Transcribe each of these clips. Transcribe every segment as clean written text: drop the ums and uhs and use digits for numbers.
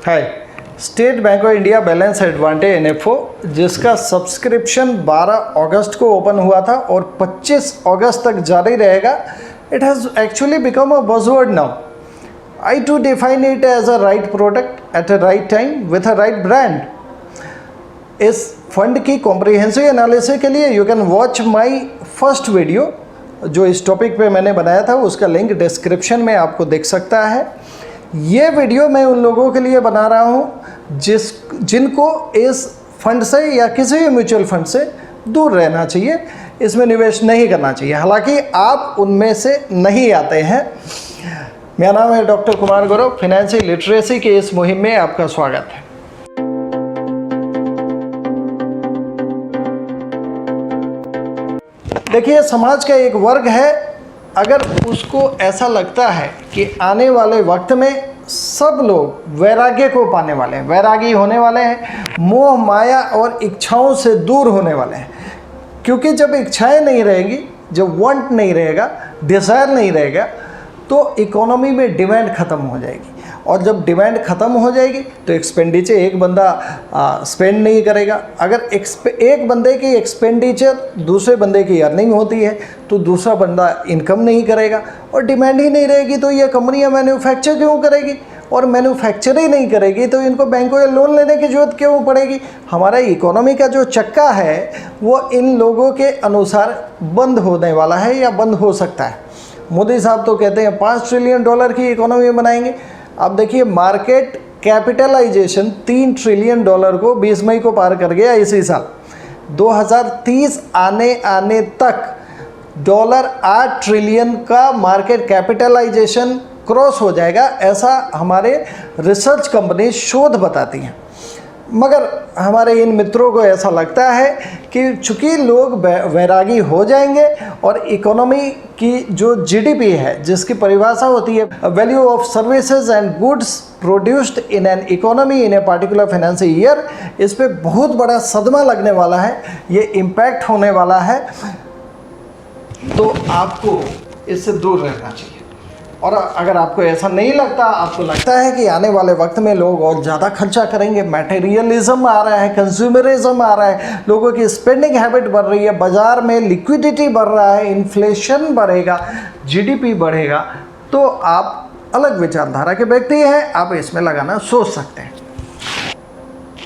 है state bank of India balance advantage NFO, जिसका subscription 12 अगस्त को ओपन हुआ था और 25 अगस्त तक जारी रहेगा। It has actually become a buzzword now. I too define it as a right product at a right time with a right brand. इस fund की कॉम्प्रिहेंसिव एनालिसिस के लिए you can watch my first video जो इस topic पे मैंने बनाया था, उसका लिंक डिस्क्रिप्शन में आपको दिख सकता है। ये वीडियो मैं उन लोगों के लिए बना रहा हूँ जिनको इस फंड से या किसी भी म्यूचुअल फंड से दूर रहना चाहिए, इसमें निवेश नहीं करना चाहिए। हालांकि आप उनमें से नहीं आते हैं। मेरा नाम है doctor Kumar Gaurav. Financial literacy के इस मुहिम में आपका स्वागत है। देखिए, समाज का एक वर्ग है, अगर उसको ऐसा लगता है कि आने वाले वक्त में सब लोग वैराग्य को पाने वाले हैं, वैरागी होने वाले हैं, मोह माया और इच्छाओं से दूर होने वाले हैं, क्योंकि जब इच्छाएं नहीं रहेंगी, जब वांट नहीं रहेगा, डिज़ायर नहीं रहेगा, तो इकोनॉमी में डिमांड ख़त्म हो जाएगी। और जब डिमांड ख़त्म हो जाएगी तो एक्सपेंडिचर एक बंदा स्पेंड नहीं करेगा। अगर एक बंदे की एक्सपेंडिचर दूसरे बंदे की अर्निंग होती है तो दूसरा बंदा इनकम नहीं करेगा, और डिमांड ही नहीं रहेगी तो ये कंपनियां मैन्युफैक्चर क्यों करेगी, और मैन्युफैक्चर ही नहीं करेगी तो इनको बैंकों से लोन लेने की ज़रूरत क्यों पड़ेगी। हमारा इकोनॉमी का जो चक्का है वो इन लोगों के अनुसार बंद होने वाला है या बंद हो सकता है। मोदी साहब तो कहते हैं $5 ट्रिलियन की इकोनॉमी बनाएंगे। अब देखिए, मार्केट कैपिटलाइजेशन $3 ट्रिलियन को 20 मई को पार कर गया इसी साल। 2030 आने तक $8 ट्रिलियन का मार्केट कैपिटलाइजेशन क्रॉस हो जाएगा, ऐसा हमारे रिसर्च कंपनी शोध बताती हैं। मगर हमारे इन मित्रों को ऐसा लगता है कि चूँकि लोग वैरागी हो जाएंगे और इकोनॉमी की जो GDP है, जिसकी परिभाषा होती है value of services and goods produced in an economy in a particular financial year, इस पे बहुत बड़ा सदमा लगने वाला है, ये इम्पैक्ट होने वाला है। तो आपको इससे दूर रहना चाहिए। और अगर आपको ऐसा नहीं लगता, आपको लगता है कि आने वाले वक्त में लोग और ज़्यादा खर्चा करेंगे, मटेरियलिज्म आ रहा है, कंज्यूमरिज्म आ रहा है, लोगों की स्पेंडिंग हैबिट बढ़ रही है, बाज़ार में लिक्विडिटी बढ़ रहा है, इन्फ्लेशन बढ़ेगा, GDP बढ़ेगा, तो आप अलग विचारधारा के व्यक्ति हैं, आप इसमें लगाना सोच सकते हैं।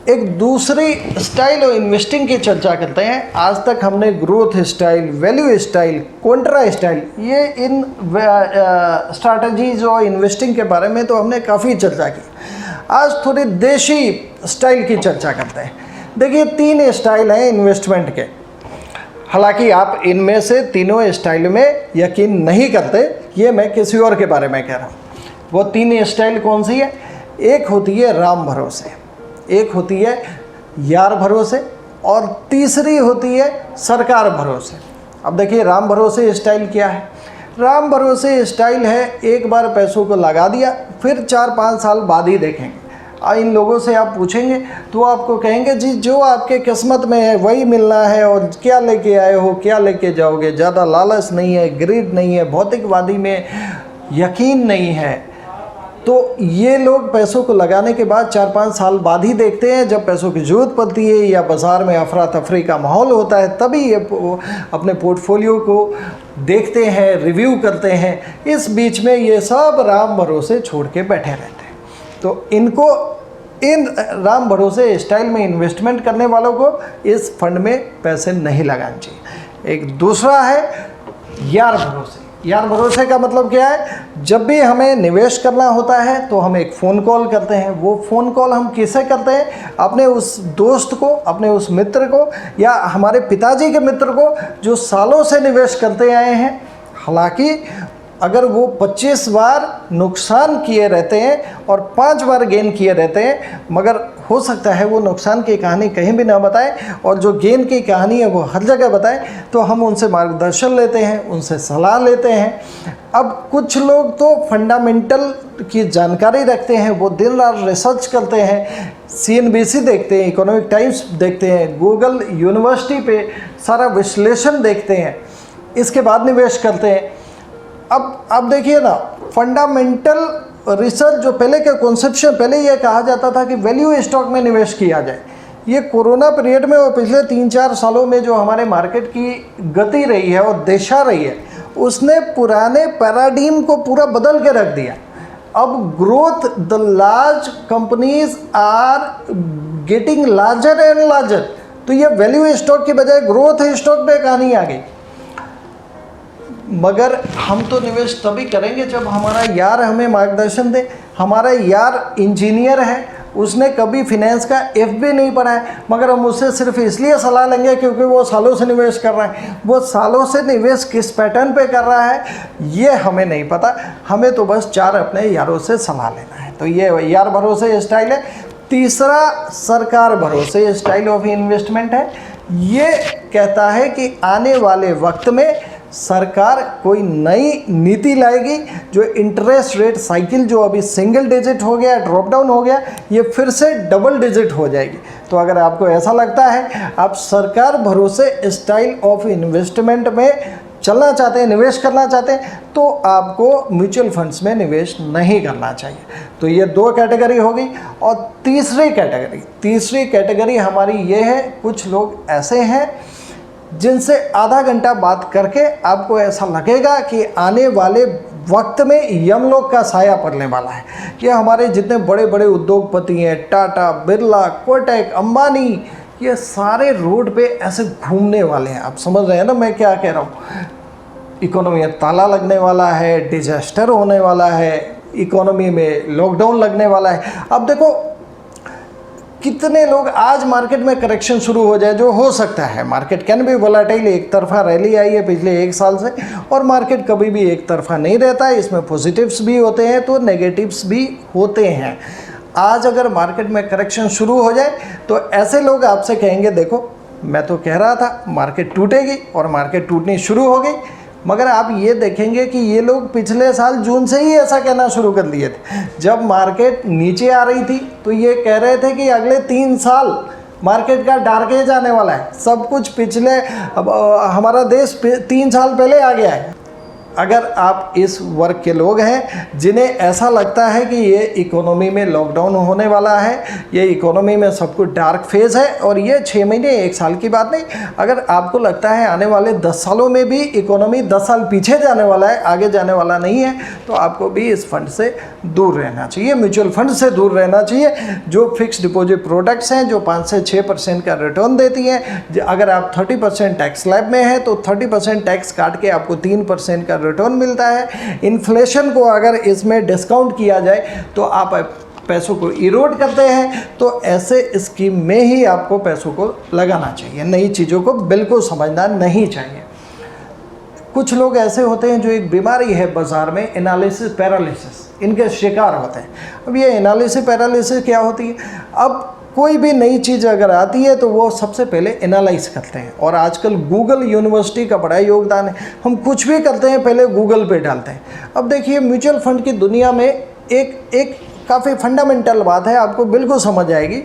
एक दूसरी स्टाइल और इन्वेस्टिंग की चर्चा करते हैं। आज तक हमने growth style, value style, Contra style, ये इन स्ट्रैटेजीज और इन्वेस्टिंग के बारे में तो हमने काफ़ी चर्चा की। आज थोड़ी देशी स्टाइल की चर्चा करते हैं। देखिए, 3 स्टाइल हैं इन्वेस्टमेंट के। हालांकि आप इनमें से तीनों स्टाइल में यकीन नहीं करते, ये मैं किसी और के बारे में कह रहा हूँ। वो 3 स्टाइल कौन सी है? एक होती है राम भरोसे, एक होती है यार भरोसे, और तीसरी होती है सरकार भरोसे। अब देखिए, राम भरोसे स्टाइल क्या है? राम भरोसे स्टाइल है, एक बार पैसों को लगा दिया, फिर 4-5 साल बाद ही देखेंगे। इन लोगों से आप पूछेंगे तो आपको कहेंगे जी जो आपके किस्मत में है वही मिलना है, और क्या लेके आए हो, क्या लेके जाओगे। ज़्यादा लालच नहीं है, ग्रीड नहीं है, भौतिकवादी में यकीन नहीं है। तो ये लोग पैसों को लगाने के बाद 4-5 साल बाद ही देखते हैं, जब पैसों की ज़रूरत पड़ती है या बाज़ार में अफरा तफरी का माहौल होता है, तभी ये अपने पोर्टफोलियो को देखते हैं, रिव्यू करते हैं। इस बीच में ये सब राम भरोसे छोड़ के बैठे रहते हैं। तो इनको, इन राम भरोसे स्टाइल में इन्वेस्टमेंट करने वालों को इस फंड में पैसे नहीं लगाने चाहिए। एक दूसरा है यार भरोसे। यार भरोसे का मतलब क्या है? जब भी हमें निवेश करना होता है तो हम एक फ़ोन कॉल करते हैं। वो फ़ोन कॉल हम किसे करते हैं? अपने उस दोस्त को, अपने उस मित्र को, या हमारे पिताजी के मित्र को जो सालों से निवेश करते आए हैं। हालांकि अगर वो 25 बार नुकसान किए रहते हैं और 5 बार गेन किए रहते हैं, मगर हो सकता है वो नुकसान की कहानी कहीं भी ना बताएं और जो गेन की कहानी है वो हर जगह बताएं, तो हम उनसे मार्गदर्शन लेते हैं, उनसे सलाह लेते हैं। अब कुछ लोग तो फंडामेंटल की जानकारी रखते हैं, वो दिन रात रिसर्च करते हैं, CNBC देखते हैं, इकोनॉमिक टाइम्स देखते हैं, गूगल यूनिवर्सिटी पे सारा विश्लेषण देखते हैं, इसके बाद निवेश करते हैं। अब देखिए ना, फंडामेंटल रिसर्च जो पहले के कॉन्सेप्शन, पहले ये कहा जाता था कि वैल्यू स्टॉक में निवेश किया जाए। ये कोरोना पीरियड में और पिछले 3-4 सालों में जो हमारे मार्केट की गति रही है और दिशा रही है, उसने पुराने पैराडिम को पूरा बदल के रख दिया। अब growth, the large companies are getting larger and larger. तो ये वैल्यू स्टॉक की बजाय ग्रोथ स्टॉक पे कहानी आ गई। मगर हम तो निवेश तभी करेंगे जब हमारा यार हमें मार्गदर्शन दे। हमारा यार इंजीनियर है, उसने कभी फिनेंस का एफ भी नहीं पढ़ा है, मगर हम उससे सिर्फ इसलिए सलाह लेंगे क्योंकि वो सालों से निवेश कर रहा है। वो सालों से निवेश किस पैटर्न पे कर रहा है ये हमें नहीं पता। हमें तो बस 4 अपने यारों से सलाह लेना है। तो ये यार भरोसे स्टाइल है। तीसरा सरकार भरोसे स्टाइल ऑफ इन्वेस्टमेंट है। ये कहता है कि आने वाले वक्त में सरकार कोई नई नीति लाएगी जो इंटरेस्ट रेट साइकिल जो अभी सिंगल डिजिट हो गया, ड्रॉप डाउन हो गया, ये फिर से डबल डिजिट हो जाएगी। तो अगर आपको ऐसा लगता है आप सरकार भरोसे स्टाइल ऑफ इन्वेस्टमेंट में चलना चाहते हैं, निवेश करना चाहते हैं, तो आपको म्यूचुअल फंड्स में निवेश नहीं करना चाहिए। तो ये 2 कैटेगरी होगी। और तीसरी कैटेगरी हमारी ये है, कुछ लोग ऐसे हैं जिनसे आधा घंटा बात करके आपको ऐसा लगेगा कि आने वाले वक्त में यमलोक का साया पड़ने वाला है। कि हमारे जितने बड़े बड़े उद्योगपति हैं, टाटा, बिरला, कोटक, अंबानी, ये सारे रोड पे ऐसे घूमने वाले हैं। आप समझ रहे हैं ना मैं क्या कह रहा हूँ। इकोनॉमी में ताला लगने वाला है, डिजास्टर होने वाला है, इकोनॉमी में लॉकडाउन लगने वाला है। अब देखो कितने लोग, आज मार्केट में करेक्शन शुरू हो जाए, जो हो सकता है, मार्केट कैन बी वोलेटाइल। एक तरफा रैली आई है पिछले 1 साल से, और मार्केट कभी भी एक तरफा नहीं रहता है। इसमें पॉजिटिव्स भी होते हैं तो नेगेटिव्स भी होते हैं। आज अगर मार्केट में करेक्शन शुरू हो जाए तो ऐसे लोग आपसे कहेंगे देखो मैं तो कह रहा था मार्केट टूटेगी, और मार्केट टूटनी शुरू हो गई। मगर आप ये देखेंगे कि ये लोग पिछले साल जून से ही ऐसा कहना शुरू कर दिए थे। जब मार्केट नीचे आ रही थी तो ये कह रहे थे कि अगले 3 साल मार्केट का डार्क एज आने वाला है। सब कुछ पिछले, अब हमारा देश 3 साल पहले आ गया है। अगर आप इस वर्ग के लोग हैं जिन्हें ऐसा लगता है कि ये इकोनॉमी में लॉकडाउन होने वाला है, ये इकोनॉमी में सब कुछ डार्क फेज है, और ये 6 महीने 1 साल की बात नहीं, अगर आपको लगता है आने वाले 10 सालों में भी इकोनॉमी 10 साल पीछे जाने वाला है, आगे जाने वाला नहीं है, तो आपको भी इस फंड से दूर रहना चाहिए, म्यूचुअल फंड से दूर रहना चाहिए। जो फिक्स डिपॉजिट प्रोडक्ट्स हैं जो 5 से 6% का रिटर्न देती हैं, अगर आप 30% टैक्स स्लैब में हैं तो 30% टैक्स काट के आपको 3% का रिटर्न मिलता है। इन्फ्लेशन को अगर इसमें डिस्काउंट किया जाए तो आप पैसों को इरोड करते हैं। तो ऐसे स्कीम में ही आपको पैसों को लगाना चाहिए, नई चीज़ों को बिल्कुल समझना नहीं चाहिए। कुछ लोग ऐसे होते हैं जो एक बीमारी है बाज़ार में, एनालिसिस पैरालिसिस, इनके शिकार होते हैं। अब ये एनालिसिस पैरालिसिस क्या होती है? अब कोई भी नई चीज़ अगर आती है तो वो सबसे पहले एनालाइज करते हैं, और आजकल गूगल यूनिवर्सिटी का बड़ा योगदान है। हम कुछ भी करते हैं पहले गूगल पे डालते हैं। अब देखिए म्यूचुअल फंड की दुनिया में एक काफ़ी फंडामेंटल बात है, आपको बिल्कुल समझ आएगी।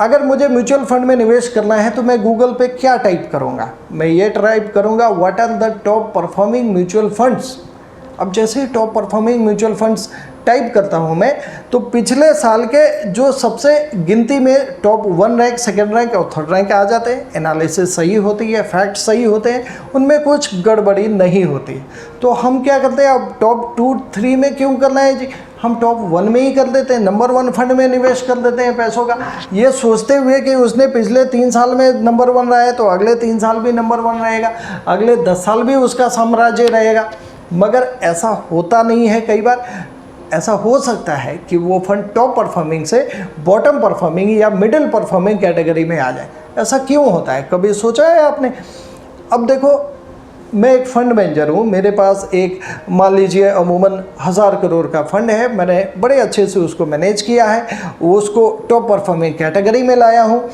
अगर मुझे म्यूचुअल फंड में निवेश करना है तो मैं गूगल पे क्या टाइप करूँगा? मैं ये टाइप करूँगा what are the top performing mutual funds. अब जैसे ही top performing mutual funds type करता हूँ मैं, तो पिछले साल के जो सबसे गिनती में टॉप 1 रैंक, 2nd रैंक और 3rd रैंक आ जाते हैं। एनालिसिस सही होती है, फैक्ट सही होते हैं, उनमें कुछ गड़बड़ी नहीं होती। तो हम क्या करते हैं, अब टॉप 2, 3 में क्यों करना है जी, हम टॉप 1 में ही कर देते हैं, नंबर 1 फंड में निवेश कर देते हैं पैसों का, ये सोचते हुए कि उसने पिछले 3 साल में नंबर 1 रहा है तो अगले 3 साल भी नंबर 1 रहेगा, अगले 10 साल भी उसका साम्राज्य रहेगा। मगर ऐसा होता नहीं है। कई बार ऐसा हो सकता है कि वो फंड टॉप परफॉर्मिंग से बॉटम परफॉर्मिंग या मिडिल परफॉर्मिंग कैटेगरी में आ जाए। ऐसा क्यों होता है, कभी सोचा है आपने? अब देखो मैं एक फंड मैनेजर हूँ, मेरे पास एक, मान लीजिए अमूमन 1000 करोड़ का फंड है, मैंने बड़े अच्छे से उसको मैनेज किया है, उसको टॉप परफॉर्मिंग कैटेगरी में लाया हूँ।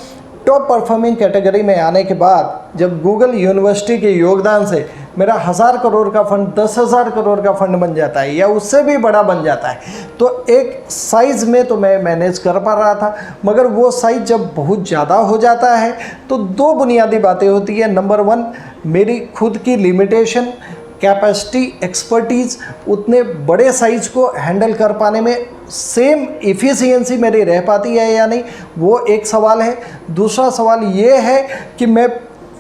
टॉप परफॉर्मिंग कैटेगरी में आने के बाद जब गूगल यूनिवर्सिटी के योगदान से मेरा 1000 करोड़ का फंड 10,000 करोड़ का फंड बन जाता है या उससे भी बड़ा बन जाता है, तो एक साइज़ में तो मैं मैनेज कर पा रहा था। मगर वो साइज़ जब बहुत ज़्यादा हो जाता है तो 2 बुनियादी बातें होती है। नंबर 1 मेरी खुद की लिमिटेशन कैपेसिटी, एक्सपर्टीज़, उतने बड़े साइज़ को हैंडल कर पाने में सेम इफ़िशियंसी मेरी रह पाती है या नहीं, वो एक सवाल है। दूसरा सवाल ये है कि मैं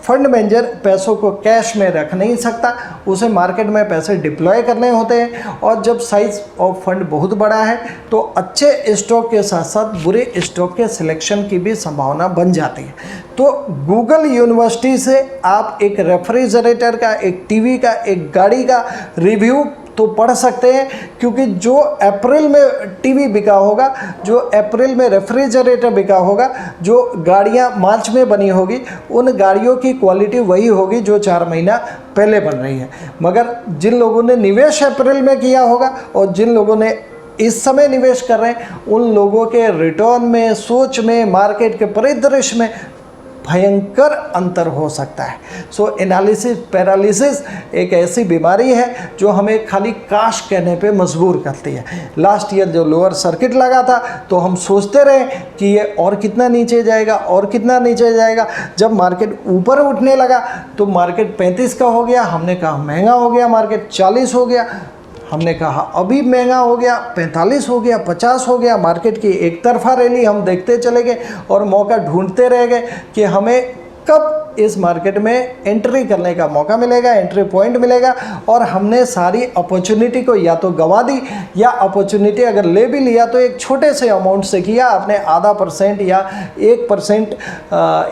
फंड मैनेजर पैसों को कैश में रख नहीं सकता, उसे मार्केट में पैसे डिप्लॉय करने होते हैं, और जब साइज़ ऑफ फंड बहुत बड़ा है तो अच्छे स्टॉक के साथ साथ बुरे स्टॉक के सिलेक्शन की भी संभावना बन जाती है। तो गूगल यूनिवर्सिटी से आप एक रेफ्रिजरेटर का, एक टीवी का, एक गाड़ी का रिव्यू तो पढ़ सकते हैं, क्योंकि जो अप्रैल में टीवी बिका होगा, जो अप्रैल में रेफ्रिजरेटर बिका होगा, जो गाड़ियां मार्च में बनी होगी, उन गाड़ियों की क्वालिटी वही होगी जो 4 महीना पहले बन रही है। मगर जिन लोगों ने निवेश अप्रैल में किया होगा और जिन लोगों ने इस समय निवेश कर रहे हैं, उन लोगों के रिटर्न में, सोच में, मार्केट के परिदृश्य में भयंकर अंतर हो सकता है। सो एनालिसिस पैरालिसिस एक ऐसी बीमारी है जो हमें खाली काश कहने पे मजबूर करती है। लास्ट ईयर जो लोअर सर्किट लगा था तो हम सोचते रहे कि ये और कितना नीचे जाएगा, और कितना नीचे जाएगा। जब मार्केट ऊपर उठने लगा तो मार्केट 35 का हो गया, हमने कहा महंगा हो गया, मार्केट 40 हो गया, हमने कहा अभी महंगा हो गया, 45 हो गया, 50 हो गया। मार्केट की एक तरफा रैली हम देखते चले गए और मौका ढूंढते रह गए कि हमें कब इस मार्केट में एंट्री करने का मौका मिलेगा, एंट्री पॉइंट मिलेगा। और हमने सारी अपॉर्चुनिटी को या तो गंवा दी, या अपॉर्चुनिटी अगर ले भी लिया तो एक छोटे से अमाउंट से किया, आपने 0.5% या 1%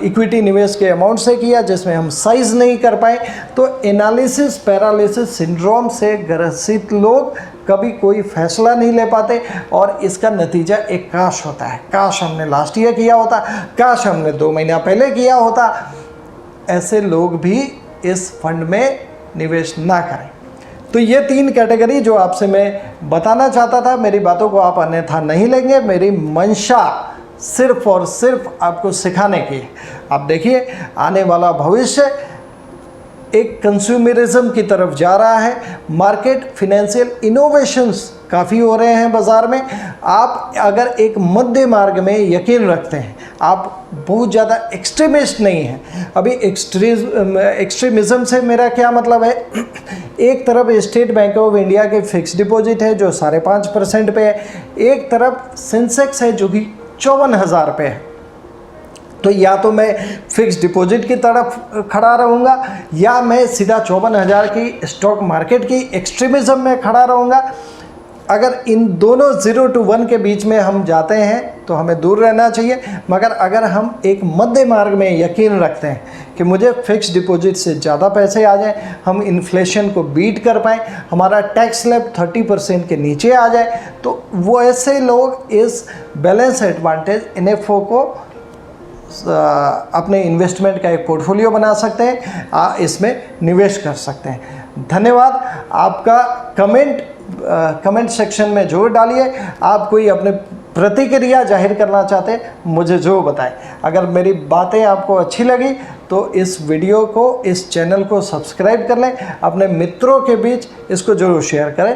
इक्विटी निवेश के अमाउंट से किया, जिसमें हम साइज नहीं कर पाए। तो एनालिसिस पैरालिसिस सिंड्रोम से ग्रसित लोग कभी कोई फैसला नहीं ले पाते, और इसका नतीजा एक काश होता है। काश हमने लास्ट ईयर किया होता, काश हमने 2 महीना पहले किया होता। ऐसे लोग भी इस फंड में निवेश ना करें। तो ये 3 कैटेगरी जो आपसे मैं बताना चाहता था। मेरी बातों को आप अन्यथा नहीं लेंगे, मेरी मंशा सिर्फ और सिर्फ आपको सिखाने की है। आप देखिए, आने वाला भविष्य एक कंज्यूमरिज्म की तरफ जा रहा है। मार्केट फिनेंशियल इनोवेशंस काफ़ी हो रहे हैं बाज़ार में। आप अगर एक मध्य मार्ग में यकीन रखते हैं, आप बहुत ज़्यादा एक्सट्रीमिस्ट नहीं हैं। अभी एक्सट्रीमिज़म से मेरा क्या मतलब है, एक तरफ स्टेट बैंक ऑफ इंडिया के फिक्स डिपॉजिट है जो 5.5% पे है, एक तरफ सेंसेक्स है जो कि 54,000 पे है। तो या तो मैं फिक्स डिपॉजिट की तरफ खड़ा रहूँगा, या मैं सीधा 54,000 की स्टॉक मार्केट की एक्सट्रीमिज़म में खड़ा रहूँगा। अगर इन दोनों 0 to 1 के बीच में हम जाते हैं तो हमें दूर रहना चाहिए। मगर अगर हम एक मध्य मार्ग में यकीन रखते हैं कि मुझे फिक्स डिपॉजिट से ज़्यादा पैसे आ जाएं, हम इन्फ्लेशन को बीट कर पाएँ, हमारा टैक्स स्लैब 30% के नीचे आ जाए, तो वो ऐसे लोग इस बैलेंस एडवांटेज NFO को अपने इन्वेस्टमेंट का एक पोर्टफोलियो बना सकते हैं, इसमें निवेश कर सकते हैं। धन्यवाद। आपका कमेंट सेक्शन में जरूर डालिए। आप कोई अपने प्रतिक्रिया जाहिर करना चाहते हैं, मुझे जो बताएं। अगर मेरी बातें आपको अच्छी लगी तो इस वीडियो को, इस चैनल को सब्सक्राइब कर लें, अपने मित्रों के बीच इसको जरूर शेयर करें।